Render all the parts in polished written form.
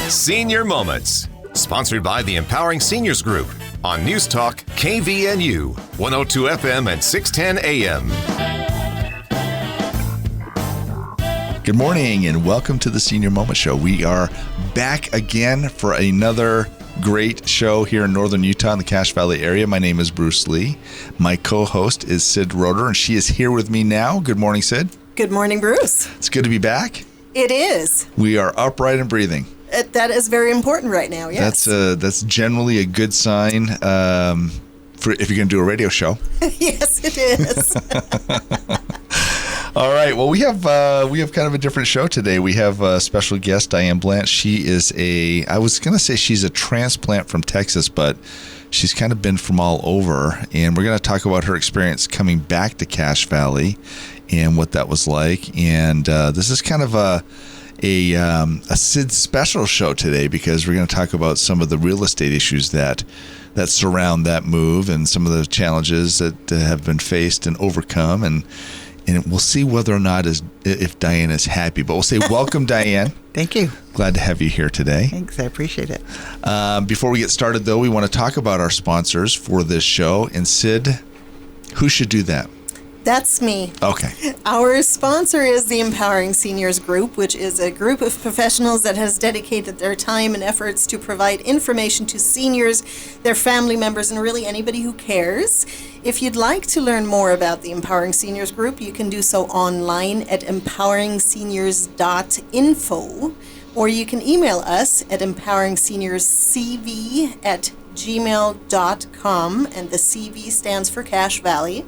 Senior Moments, sponsored by the Empowering Seniors Group on News Talk KVNU, 102 FM and 610 AM. Good morning and welcome to the Senior Moment Show. We are back again for another great show here in northern Utah in the Cache Valley area. My name is Bruce Lee. My co-host is Sid Roeder, and she is here with me now. Good morning, Sid. Good morning, Bruce. It's good to be back. It is. We are upright and breathing. That is very important right now, yes. That's generally a good sign for if you're going to do a radio show. Yes, it is. All right. Well, we have kind of a different show today. We have a special guest, Diane Blant. She is I was going to say she's a transplant from Texas, but she's kind of been from all over. And we're going to talk about her experience coming back to Cache Valley and what that was like. And this is kind of a Sid special show today because we're going to talk about some of the real estate issues that surround that move and some of the challenges that have been faced and overcome. And we'll see whether or not if Diane is happy. But we'll say welcome, Diane. Thank you. Glad to have you here today. Thanks. I appreciate it. Before we get started, though, we want to talk about our sponsors for this show. And Sid, who should do that? That's me. Okay. Our sponsor is the Empowering Seniors Group, which is a group of professionals that has dedicated their time and efforts to provide information to seniors, their family members, and really anybody who cares. If you'd like to learn more about the Empowering Seniors Group, you can do so online at empoweringseniors.info, or you can email us at empoweringseniors.cv@gmail.com, and the CV stands for Cache Valley.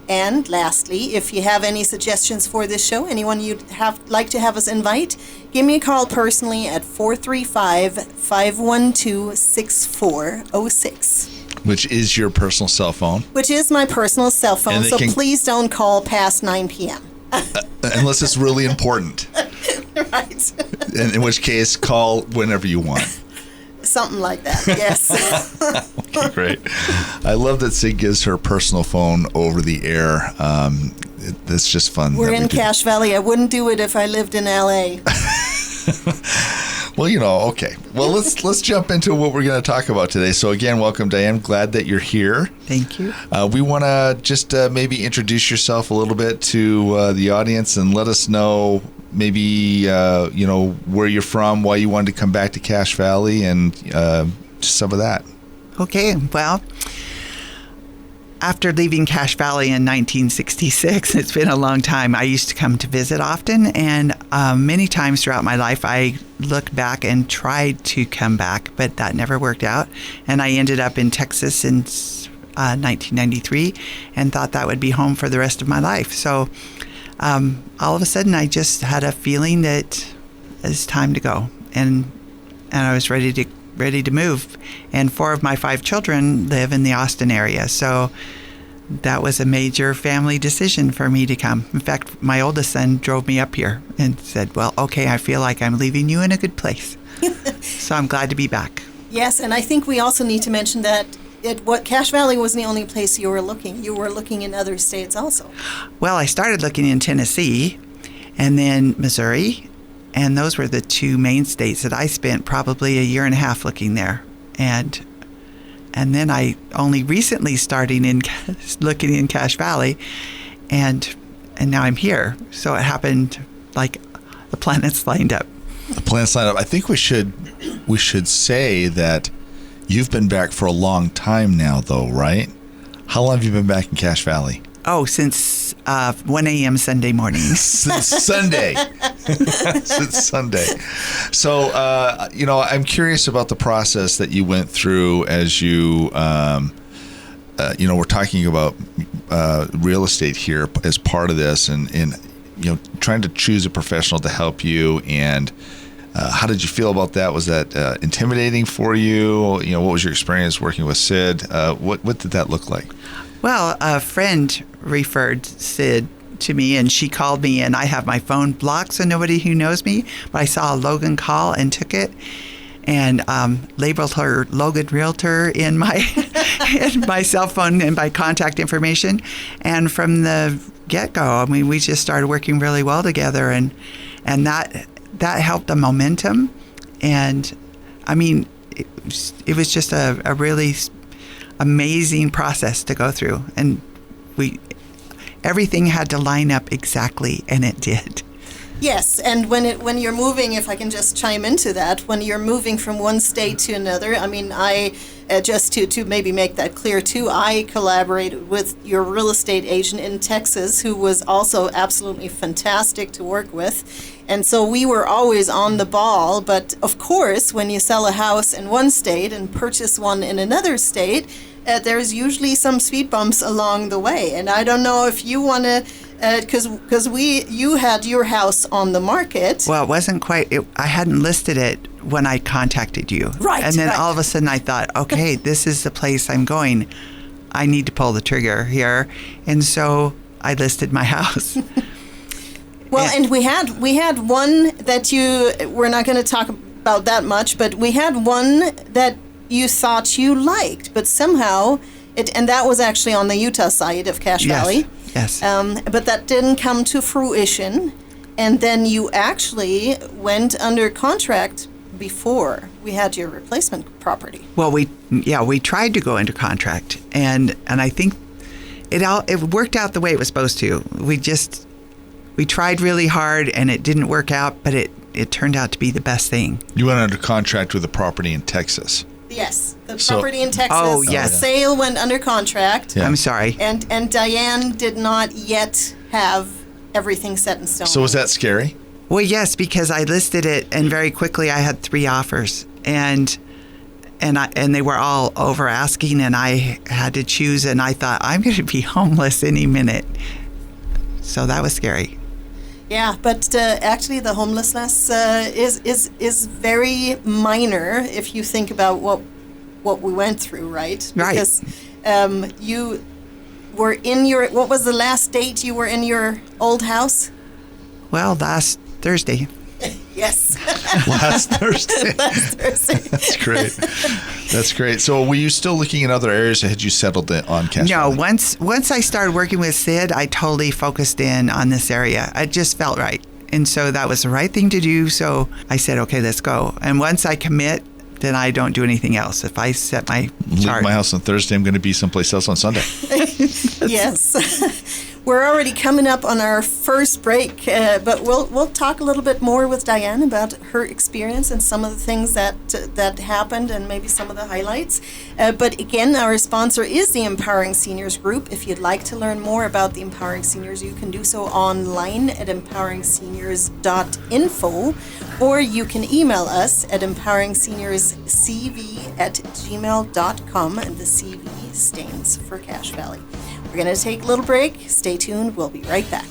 And lastly, if you have any suggestions for this show, anyone you'd like to have us invite, give me a call personally at 435-512-6406. Which is your personal cell phone. Which is my personal cell phone, so please don't call past 9 p.m. Unless it's really important. Right. In which case, call whenever you want. Something like that, yes. Okay, great. I love that Sid gives her personal phone over the air. It's just fun. We're in Cache Valley. I wouldn't do it if I lived in L.A. Well, okay. Well, let's jump into what we're going to talk about today. So again, welcome, Diane. Glad that you're here. Thank you. We want to just maybe introduce yourself a little bit to the audience and let us know maybe where you're from, why you wanted to come back to Cache Valley, and just some of that. Okay. Well, after leaving Cache Valley in 1966, it's been a long time. I used to come to visit often, and many times throughout my life, I looked back and tried to come back, but that never worked out. And I ended up in Texas in 1993 and thought that would be home for the rest of my life. So all of a sudden, I just had a feeling that it's time to go, and I was ready to move. And 4 of my 5 children live in the Austin area, so that was a major family decision for me to come. In fact, my oldest son drove me up here and said, well, okay, I feel like I'm leaving you in a good place. So I'm glad to be back. Yes, and I think we also need to mention that Cache Valley wasn't the only place you were looking. You were looking in other states also. Well, I started looking in Tennessee and then Missouri, and those were the 2 main states that I spent probably a year and a half looking there. And then I only recently starting looking in Cache Valley, and now I'm here. So it happened like the planets lined up. The planets lined up. I think we should say that you've been back for a long time now, though, right? How long have you been back in Cache Valley? Oh, since 1 a.m. Sunday morning. Since Sunday. Since Sunday. So, I'm curious about the process that you went through as you, we're talking about real estate here as part of this and trying to choose a professional to help you. And how did you feel about that? Was that intimidating for you? What was your experience working with Sid? What did that look like? Well, a friend referred Sid to me, and she called me, and I have my phone blocked so nobody who knows me, but I saw a Logan call and took it and labeled her Logan Realtor in my in my cell phone and my contact information. And from the get-go, we just started working really well together, and that helped the momentum. And I mean, it was just a really amazing process to go through, and everything had to line up exactly, and it did. Yes, and when you're moving, if I can just chime into that, when you're moving from one state to another, I mean, I just to maybe make that clear too, I collaborated with your real estate agent in Texas, who was also absolutely fantastic to work with, and so we were always on the ball. But of course, when you sell a house in one state and purchase one in another state, there's usually some speed bumps along the way, and I don't know if you want to. Because you had your house on the market. Well, it wasn't quite. I hadn't listed it when I contacted you. Right. And then right. all of a sudden I thought, okay, this is the place I'm going. I need to pull the trigger here. And so I listed my house. Well, and we had one that we're not going to talk about that much, but we had one that you thought you liked, but somehow and that was actually on the Utah side of Cache Valley. Yes. But that didn't come to fruition, and then you actually went under contract before we had your replacement property. Well, we tried to go into contract, and I think it worked out the way it was supposed to. We tried really hard, and it didn't work out, but it turned out to be the best thing. You went under contract with a property in Texas. Yes, the property in Texas. Oh, yes. The sale went under contract. Yeah. I'm sorry. And Diane did not yet have everything set in stone. So was that scary? Well, yes, because I listed it, and very quickly I had 3 offers, and they were all over asking, and I had to choose, and I thought, I'm going to be homeless any minute. So that was scary. Yeah, but actually the homelessness is very minor if you think about what we went through, right? Right. Because you were in what was the last date you were in your old house? Well, last Thursday. Yes. Last Thursday. Last Thursday. That's great. That's great. So were you still looking at other areas, or had you settled on Cache No, Valley? once I started working with Sid, I totally focused in on this area. It just felt right. And so that was the right thing to do. So I said, okay, let's go. And once I commit, then I don't do anything else. If I set my Leave chart. my house on Thursday, I'm going to be someplace else on Sunday. Yes. We're already coming up on our first break, but we'll talk a little bit more with Diane about her experience and some of the things that happened and maybe some of the highlights. But again, our sponsor is the Empowering Seniors Group. If you'd like to learn more about the Empowering Seniors, you can do so online at empoweringseniors.info, or you can email us at empoweringseniorscv@gmail.com, and the CV stands for Cache Valley. We're going to take a little break. Stay tuned. We'll be right back.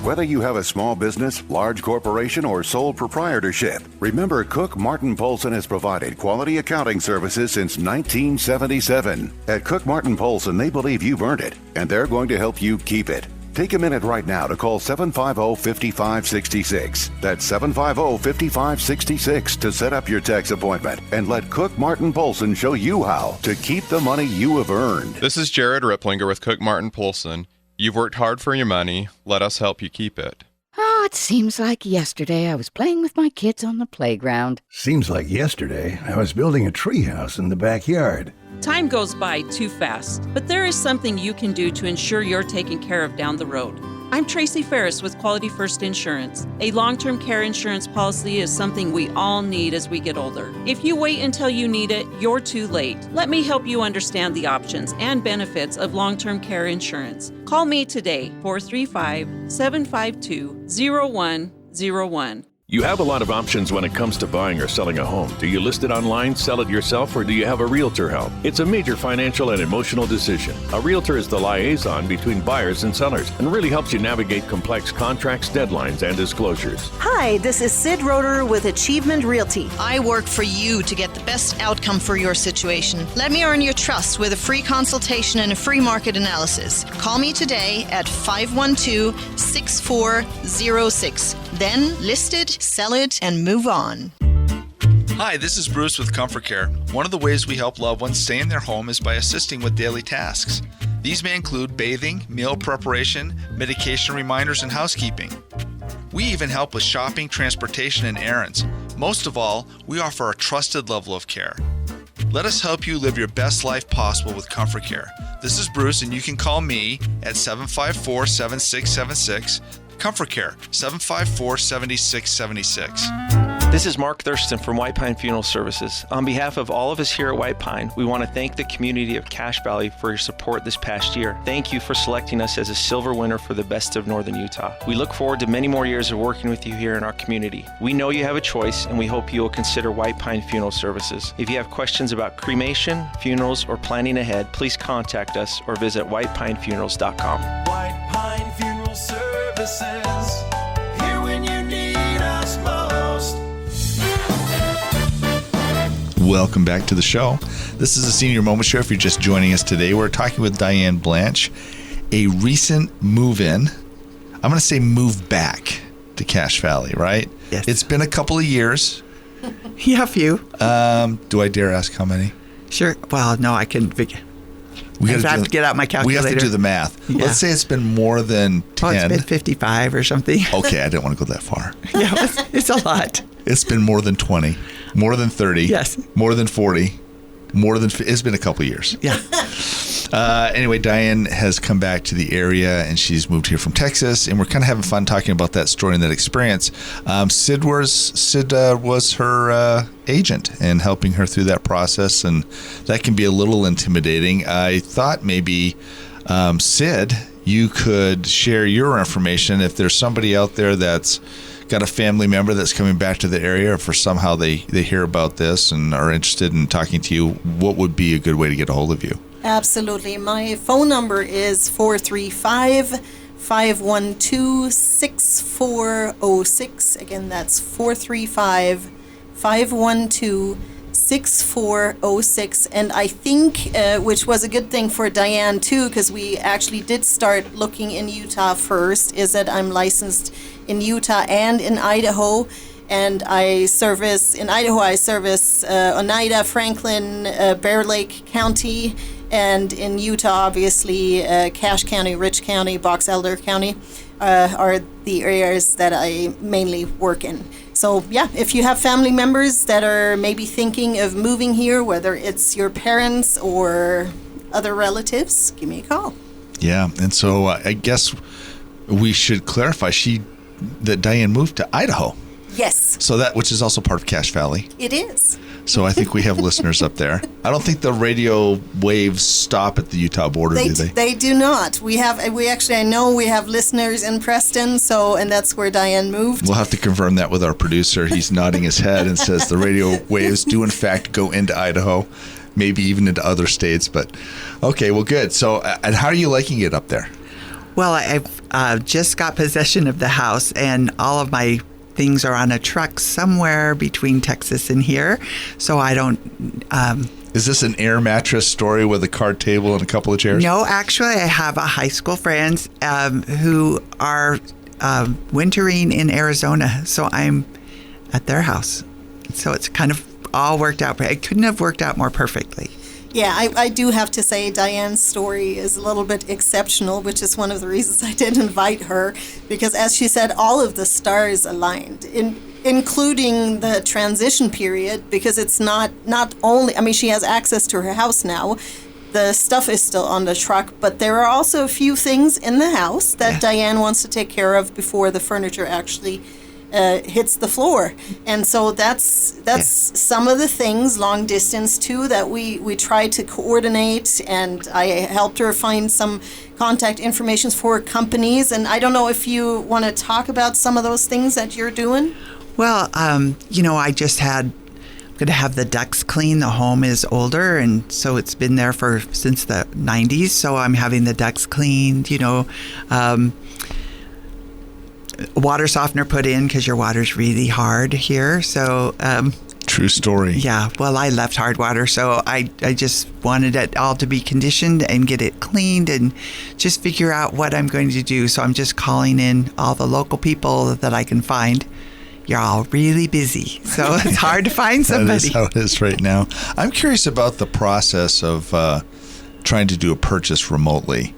Whether you have a small business, large corporation, or sole proprietorship, remember Cook Martin Polson has provided quality accounting services since 1977. At Cook Martin Polson, they believe you've earned it, and they're going to help you keep it. Take a minute right now to call 750-5566. That's 750-5566 to set up your tax appointment and let Cook Martin Polson show you how to keep the money you have earned. This is Jared Ripplinger with Cook Martin Polson. You've worked hard for your money. Let us help you keep it. Oh, it seems like yesterday I was playing with my kids on the playground. Seems like yesterday I was building a treehouse in the backyard. Time goes by too fast, but there is something you can do to ensure you're taken care of down the road. I'm Tracy Ferris with Quality First Insurance. A long-term care insurance policy is something we all need as we get older. If you wait until you need it, you're too late. Let me help you understand the options and benefits of long-term care insurance. Call me today, 435-752-0101. You have a lot of options when it comes to buying or selling a home. Do you list it online, sell it yourself, or do you have a realtor help? It's a major financial and emotional decision. A realtor is the liaison between buyers and sellers and really helps you navigate complex contracts, deadlines, and disclosures. Hi, this is Sid Roeder with Achievement Realty. I work for you to get the best outcome for your situation. Let me earn your trust with a free consultation and a free market analysis. Call me today at 512-6406. Then list it, sell it, and move on. Hi, this is Bruce with Comfort Care. One of the ways we help loved ones stay in their home is by assisting with daily tasks. These may include bathing, meal preparation, medication reminders, and housekeeping. We even help with shopping, transportation, and errands. Most of all, we offer a trusted level of care. Let us help you live your best life possible with Comfort Care. This is Bruce, and you can call me at 754-7676. Comfort Care, 754-7676. This is Mark Thurston from White Pine Funeral Services. On behalf of all of us here at White Pine, we want to thank the community of Cache Valley for your support this past year. Thank you for selecting us as a silver winner for the Best of Northern Utah. We look forward to many more years of working with you here in our community. We know you have a choice, and we hope you will consider White Pine Funeral Services. If you have questions about cremation, funerals, or planning ahead, please contact us or visit whitepinefunerals.com. White Pine Funeral Services, here when you need us most. Welcome back to the show. This is a Senior Moment Show. If you're just joining us today, we're talking with Diane Blanche, a recent move-in. I'm going to say move back to Cache Valley, right? Yes. It's been a couple of years. Yeah, a few. Do I dare ask how many? Sure. Well, no, I can figure. I have to get out my calculator. We have to do the math. Yeah. Let's say it's been more than 10. Oh, it's been 55 or something. Okay, I didn't want to go that far. Yeah, it's a lot. It's been more than 20, more than 30. Yes. More than 40, more than... It's been a couple of years. Yeah. Anyway, Diane has come back to the area, and she's moved here from Texas, and we're kind of having fun talking about that story and that experience. Sid was her agent and helping her through that process, and that can be a little intimidating. I thought maybe, Sid, you could share your information if there's somebody out there that's got a family member that's coming back to the area, or for somehow they hear about this and are interested in talking to you. What would be a good way to get a hold of you? Absolutely. My phone number is 435-512-6406. Again, that's 435-512-6406. And I think, which was a good thing for Diane too, because we actually did start looking in Utah first, is that I'm licensed in Utah and in Idaho. And I service Oneida, Franklin, Bear Lake County, and in Utah, obviously, Cache County, Rich County, Box Elder County are the areas that I mainly work in. So, yeah, if you have family members that are maybe thinking of moving here, whether it's your parents or other relatives, give me a call. Yeah, and so I guess we should clarify that Diane moved to Idaho. Yes. So which is also part of Cache Valley. It is. So I think we have listeners up there. I don't think the radio waves stop at the Utah border, do they? They do not. I know we have listeners in Preston, and that's where Diane moved. We'll have to confirm that with our producer. He's nodding his head and says the radio waves do in fact go into Idaho, maybe even into other states. But okay, well, good. So, and how are you liking it up there? Well, I've just got possession of the house, and all of my things are on a truck somewhere between Texas and here, so I don't... Is this an air mattress story with a card table and a couple of chairs? No, actually, I have a high school friends who are wintering in Arizona, so I'm at their house. So it's kind of all worked out. It couldn't have worked out more perfectly. Yeah, I do have to say Diane's story is a little bit exceptional, which is one of the reasons I did invite her, because as she said, all of the stars aligned, including the transition period, because it's not only, I mean, she has access to her house now. The stuff is still on the truck, but there are also a few things in the house that Diane wants to take care of before the furniture actually hits the floor. And so that's some of the things, long distance too, that we try to coordinate, and I helped her find some contact information for companies. And I don't know if you want to talk about some of those things that you're doing. Well, I'm going to have the ducts clean. The home is older, and so it's been there since the 90s. So I'm having the ducts cleaned, water softener put in because your water's really hard here. So true story. Yeah. Well, I left hard water, so I just wanted it all to be conditioned and get it cleaned and just figure out what I'm going to do. So I'm just calling in all the local people that I can find. You're all really busy, so it's hard to find somebody. That is how it is right now. I'm curious about the process of trying to do a purchase remotely,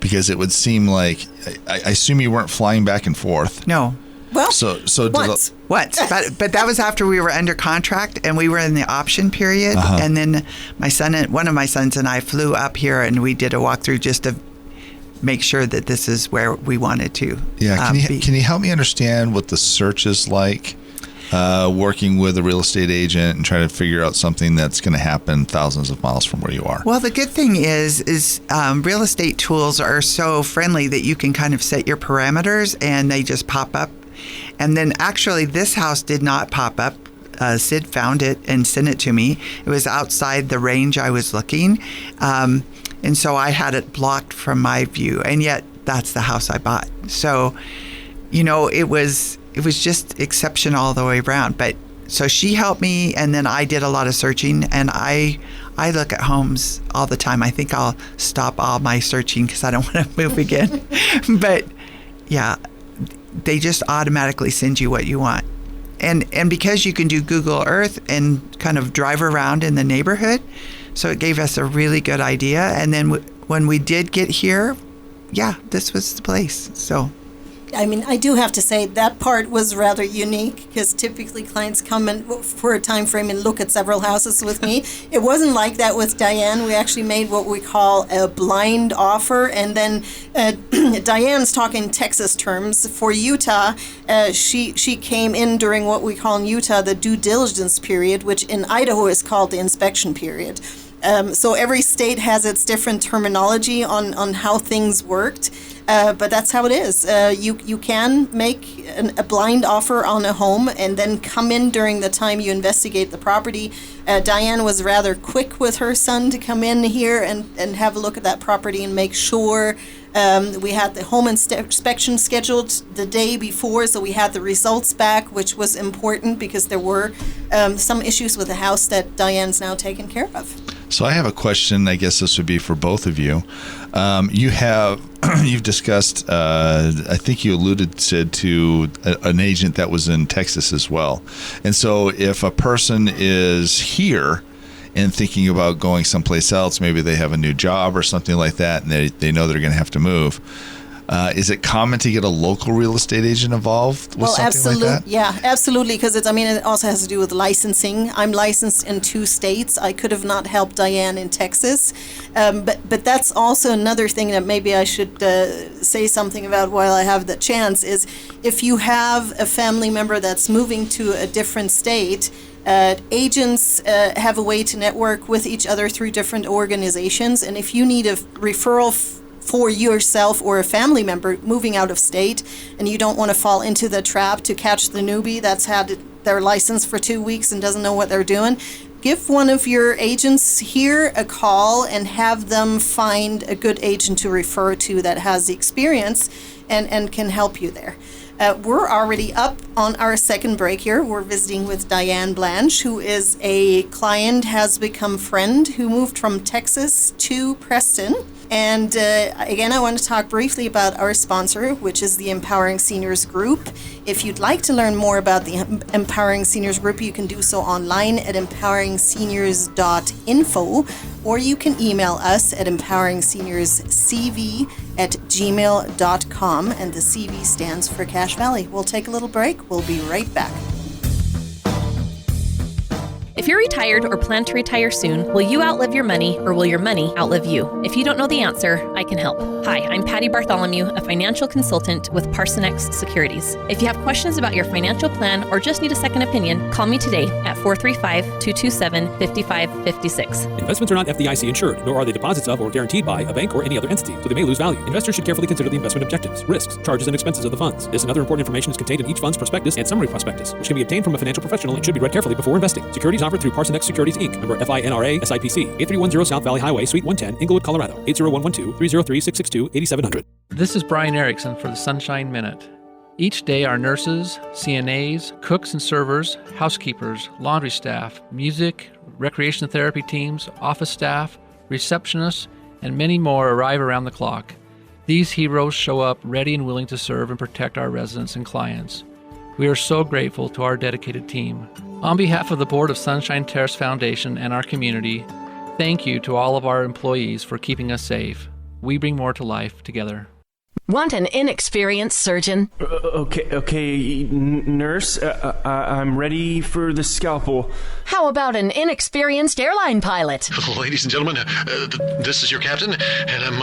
because it would seem like, I assume you weren't flying back and forth. No. Well, once. But that was after we were under contract and we were in the option period. And then one of my sons and I flew up here and we did a walkthrough just to make sure that this is where we wanted to. Yeah. Can you help me understand what the search is like? Working with a real estate agent and trying to figure out something that's going to happen thousands of miles from where you are. Well, the good thing is real estate tools are so friendly that you can kind of set your parameters and they just pop up. And then actually this house did not pop up. Sid found it and sent it to me. It was outside the range I was looking. And so I had it blocked from my view. And yet that's the house I bought. So, it was just exceptional all the way around. But so she helped me, and then I did a lot of searching, and I look at homes all the time. I think I'll stop all my searching because I don't want to move again. But yeah, they just automatically send you what you want. And because you can do Google Earth and kind of drive around in the neighborhood, so it gave us a really good idea. And then when we did get here, yeah, this was the place. So I mean, I do have to say that part was rather unique because typically clients come in for a time frame and look at several houses with me. It wasn't like that with Diane. We actually made what we call a blind offer, and then Diane's talking Texas terms. For Utah, she came in during what we call in Utah the due diligence period, which in Idaho is called the inspection period. So every state has its different terminology on how things worked. But that's how it is. You can make a blind offer on a home and then come in during the time you investigate the property. Diane was rather quick with her son to come in here and have a look at that property and make sure. We had the home inspection scheduled the day before, so we had the results back, which was important because there were some issues with the house that Diane's now taken care of. So I have a question. I guess this would be for both of you. You've discussed. I think you alluded, Sid, to an agent that was in Texas as well. And so, if a person is here and thinking about going someplace else, maybe they have a new job or something like that, and they know they're going to have to move. Is it common to get a local real estate agent involved with something like that? Yeah, absolutely, because it also has to do with licensing. I'm licensed in 2 states. I could have not helped Diane in Texas. But that's also another thing that maybe I should say something about while I have the chance is if you have a family member that's moving to a different state, agents have a way to network with each other through different organizations. And if you need a referral for yourself or a family member moving out of state and you don't want to fall into the trap to catch the newbie that's had their license for 2 weeks and doesn't know what they're doing, give one of your agents here a call and have them find a good agent to refer to that has the experience and can help you there. We're already up on our second break here. We're visiting with Diane Blanche, who is a client, has become friend, who moved from Texas to Preston. And again, I want to talk briefly about our sponsor, which is the Empowering Seniors Group. If you'd like to learn more about the Empowering Seniors Group, you can do so online at empoweringseniors.info, or you can email us at empoweringseniorscv@gmail.com, and the CV stands for Cache Valley. We'll take a little break. We'll be right back. If you're retired or plan to retire soon, will you outlive your money or will your money outlive you? If you don't know the answer, I can help. Hi, I'm Patty Bartholomew, a financial consultant with Parsonex Securities. If you have questions about your financial plan or just need a second opinion, call me today at 435-227-5556. Investments are not FDIC insured, nor are they deposits of or guaranteed by a bank or any other entity, so they may lose value. Investors should carefully consider the investment objectives, risks, charges, and expenses of the funds. This and other important information is contained in each fund's prospectus and summary prospectus, which can be obtained from a financial professional and should be read carefully before investing. Securities offered through Parsonex Securities, Inc., member FINRA, SIPC, 8310 South Valley Highway, Suite 110, Inglewood, Colorado, 80112-303-662-8700. This is Brian Erickson for the Sunshine Minute. Each day, our nurses, CNAs, cooks and servers, housekeepers, laundry staff, music, recreation therapy teams, office staff, receptionists, and many more arrive around the clock. These heroes show up ready and willing to serve and protect our residents and clients. We are so grateful to our dedicated team. On behalf of the Board of Sunshine Terrace Foundation and our community, thank you to all of our employees for keeping us safe. We bring more to life together. Want an inexperienced surgeon? Okay, nurse, I'm ready for the scalpel. How about an inexperienced airline pilot? Ladies and gentlemen, this is your captain, and I'm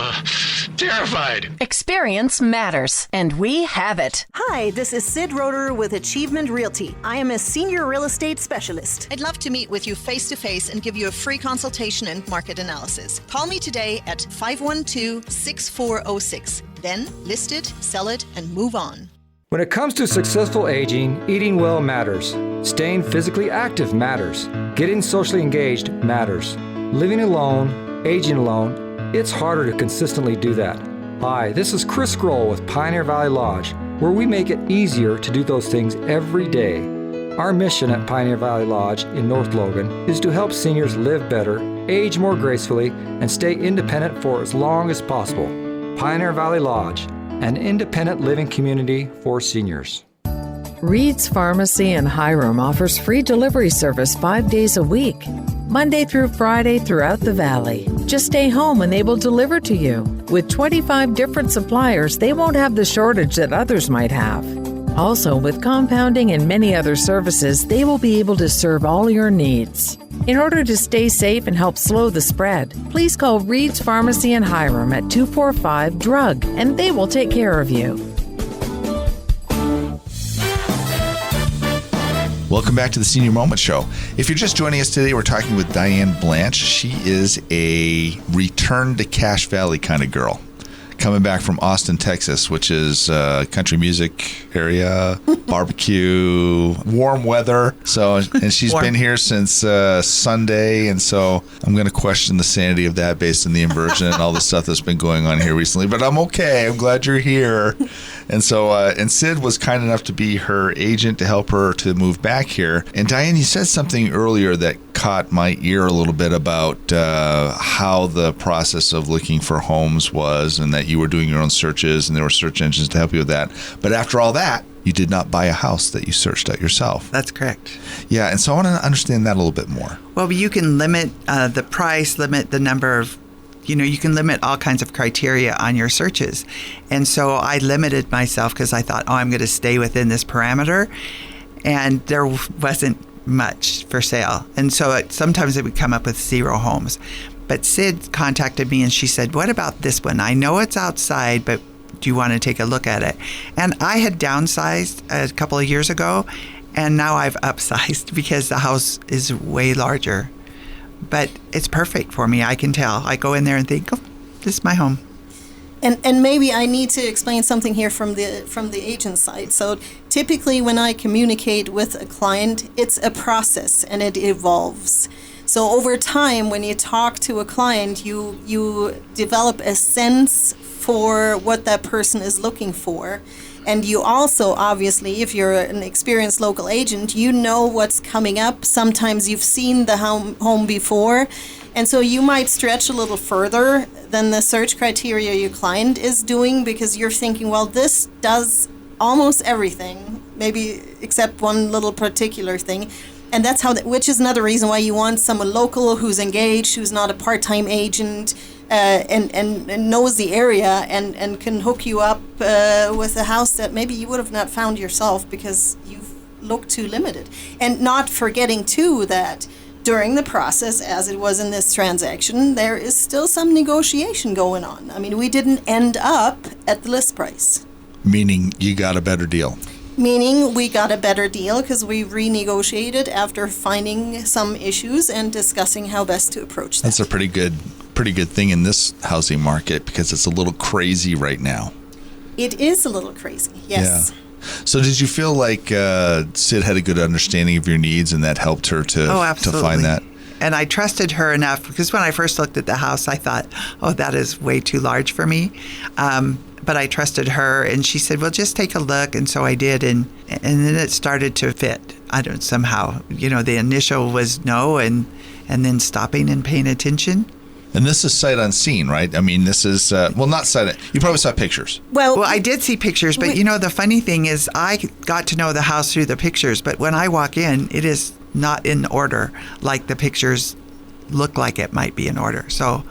terrified. Experience matters, and we have it. Hi, this is Sid Roeder with Achievement Realty. I am a senior real estate specialist. I'd love to meet with you face-to-face and give you a free consultation and market analysis. Call me today at 512-6406. Then list it, sell it, and move on. When it comes to successful aging, eating well matters. Staying physically active matters. Getting socially engaged matters. Living alone, aging alone, it's harder to consistently do that. Hi, this is Chris Grohl with Pioneer Valley Lodge, where we make it easier to do those things every day. Our mission at Pioneer Valley Lodge in North Logan is to help seniors live better, age more gracefully, and stay independent for as long as possible. Pioneer Valley Lodge, an independent living community for seniors. Reed's Pharmacy in Hiram offers free delivery service 5 days a week, Monday through Friday throughout the valley. Just stay home and they will deliver to you. With 25 different suppliers, they won't have the shortage that others might have. Also, with compounding and many other services, they will be able to serve all your needs. In order to stay safe and help slow the spread, please call Reed's Pharmacy in Hiram at 245-DRUG, and they will take care of you. Welcome back to the Senior Moment Show. If you're just joining us today, we're talking with Diane Blanche. She is a return to Cache Valley kind of girl. Coming back from Austin, Texas, which is country music area, barbecue, warm weather. So, and she's been here since Sunday, and so I'm going to question the sanity of that based on the inversion and all the stuff that's been going on here recently. But I'm okay. I'm glad you're here. And so, and Sid was kind enough to be her agent to help her to move back here. And Diane, you said something earlier that caught my ear a little bit about how the process of looking for homes was, and that you were doing your own searches and there were search engines to help you with that. But after all that, you did not buy a house that you searched out yourself. That's correct. Yeah, and so I want to understand that a little bit more. Well, you can limit the price, limit the number of, you can limit all kinds of criteria on your searches. And so I limited myself because I thought, I'm going to stay within this parameter. And there wasn't much for sale. And so sometimes it would come up with 0 homes. But Sid contacted me and she said, what about this one? I know it's outside, but do you want to take a look at it? And I had downsized a couple of years ago, and now I've upsized because the house is way larger. But it's perfect for me. I can tell. I go in there and think, this is my home. And maybe I need to explain something here from the agent side. So typically when I communicate with a client, it's a process and it evolves. So over time, when you talk to a client, you develop a sense for what that person is looking for. And you also, obviously, if you're an experienced local agent, you know what's coming up. Sometimes you've seen the home before. And so you might stretch a little further than the search criteria your client is doing, because you're thinking, well, this does almost everything, maybe except one little particular thing. And that's which is another reason why you want someone local who's engaged, who's not a part-time agent, and knows the area and can hook you up with a house that maybe you would have not found yourself because you've looked too limited. And not forgetting, too, that during the process, as it was in this transaction, there is still some negotiation going on. I mean, we didn't end up at the list price. Meaning you got a better deal. Meaning we got a better deal because we renegotiated after finding some issues and discussing how best to approach that. That's a pretty good thing in this housing market because it's a little crazy right now. It is a little crazy, yes. Yeah. So did you feel like Sid had a good understanding of your needs and that helped her to find that? And I trusted her enough because when I first looked at the house, I thought, that is way too large for me. But I trusted her, and she said, well, just take a look. And so I did, and then it started to fit. Somehow, the initial was no, and then stopping and paying attention. And this is sight unseen, right? I mean, this is, not sight. You probably saw pictures. Well, I did see pictures, but the funny thing is I got to know the house through the pictures, but when I walk in, it is not in order like the pictures look like it might be in order. So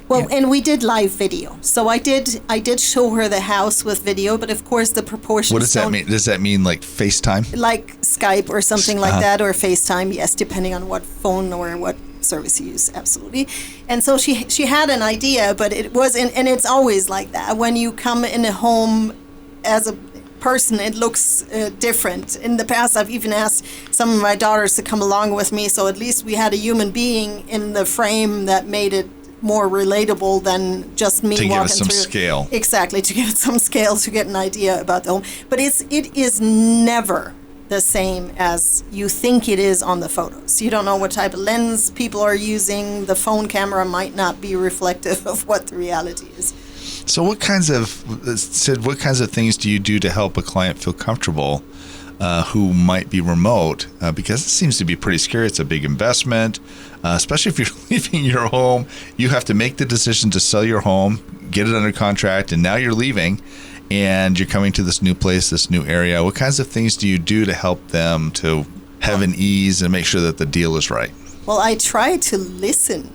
Well, and we did live video. So I did show her the house with video, but of course the proportions. What does that mean? Does that mean like FaceTime? Like Skype or something like that, or FaceTime, yes, depending on what phone or what service you use, absolutely. And so she had an idea, but it wasn't, and it's always like that. When you come in a home as a person, it looks different. In the past, I've even asked some of my daughters to come along with me, so at least we had a human being in the frame that made it more relatable than just me walking through. To give it some scale. Exactly, to give it some scale, to get an idea about the home. But it is never the same as you think it is on the photos. You don't know what type of lens people are using. The phone camera might not be reflective of what the reality is. So what kinds of things do you do to help a client feel comfortable who might be remote? Because it seems to be pretty scary. It's a big investment, especially if you're leaving your home. You have to make the decision to sell your home, get it under contract, and now you're leaving, and you're coming to this new place, this new area. What kinds of things do you do to help them to have an ease and make sure that the deal is right? Well, I try to listen.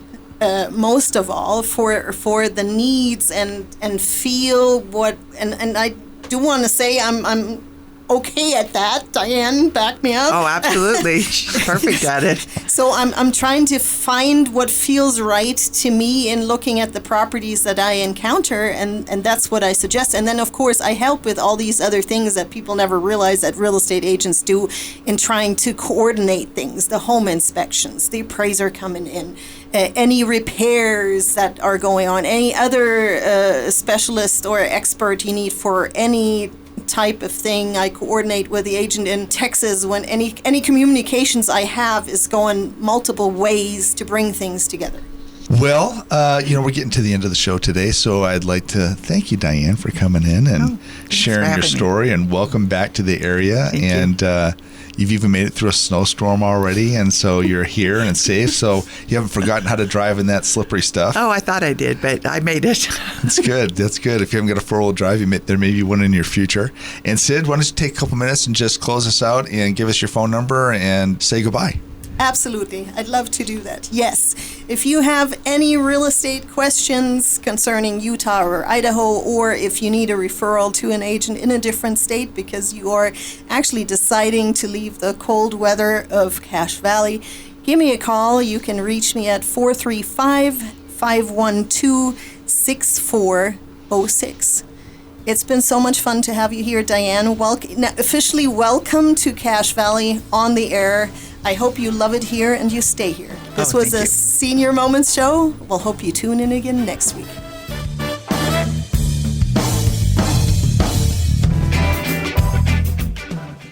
Most of all for the needs and feel what and I do want to say I'm okay at that. Diane, back me up. Oh, absolutely. She's perfect at it. So I'm trying to find what feels right to me in looking at the properties that I encounter, and that's what I suggest. And then, of course, I help with all these other things that people never realize that real estate agents do in trying to coordinate things, the home inspections, the appraiser coming in, any repairs that are going on, any other specialist or expert you need for any type of thing. I coordinate with the agent in Texas when any communications I have is going multiple ways to bring things together. Well, we're getting to the end of the show today, so I'd like to thank you, Diane, for coming in and sharing your story, and welcome back to the area. You've even made it through a snowstorm already, and so you're here and safe, so you haven't forgotten how to drive in that slippery stuff. Oh, I thought I did, but I made it. That's good. That's good. If you haven't got a four-wheel drive, there may be one in your future. And Sid, why don't you take a couple minutes and just close us out and give us your phone number and say goodbye. Absolutely. I'd love to do that. Yes. If you have any real estate questions concerning Utah or Idaho, or if you need a referral to an agent in a different state because you are actually deciding to leave the cold weather of Cache Valley, give me a call. You can reach me at 435-512-6406. It's been so much fun to have you here, Diane. Officially welcome to Cache Valley on the air. I hope you love it here and you stay here. This was a Senior Moments show. We'll hope you tune in again next week.